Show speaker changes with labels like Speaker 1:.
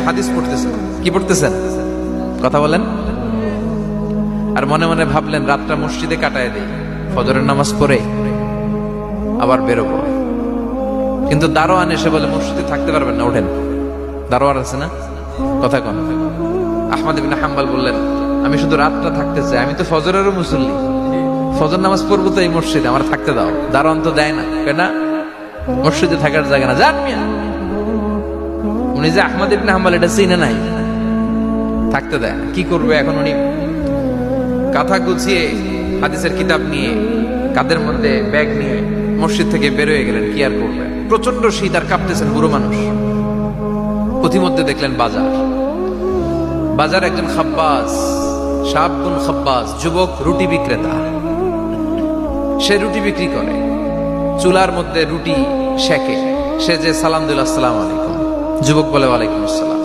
Speaker 1: হাদিস পড়তেছেন। কি পড়তেছেন? কথা বলেন। আর মনে মনে ভাবলেন রাতটা মসজিদে কাটায় দেই, ফজরের নামাজ পড়ে আবার বেরোবো। কিন্তু দারোয়ান এসে বলে মসজিদে থাকতে পারবেন না, ওঠেন। দারোয়ান আছে না, কথা কন। আহমদ ইবনে হাম্বল বললেন আমি শুধু রাতটা থাকতে চাই, আমি তো ফজরেরও মুসল্লি, ফজর নামাজ পড়বো তো এই মসজিদে, আমার থাকতে দাও। দারোয়ান তো দেয় না, কেন? মসজিদে থাকার জায়গা না, যান মিয়া। উনি যে আহমদ ইবনে হাম্বল এটা চিনে নাই, থাকতে দেয় না। কি করবে এখন? উনি কাঁথা গুছিয়ে হাদিসের কিতাব নিয়ে কাঁধের মধ্যে ব্যাগ নিয়ে মসজিদ থেকে বেরোয় গেলেন। কি আর করবে, প্রচন্ড শীত, আর কাঁপতেছেন, বুড়ো মানুষ। পথিমধ্যে দেখলেন বাজার। বাজার একজন খাব্বাস, শাবুন খাব্বাস, যুবক রুটি বিক্রেতা। সে রুটি বিক্রি করে, চুলার মধ্যে রুটি সেকে। সে যে সালাম দিল আসসালামু আলাইকুম, যুবক বলে ওয়ালাইকুম আসসালাম।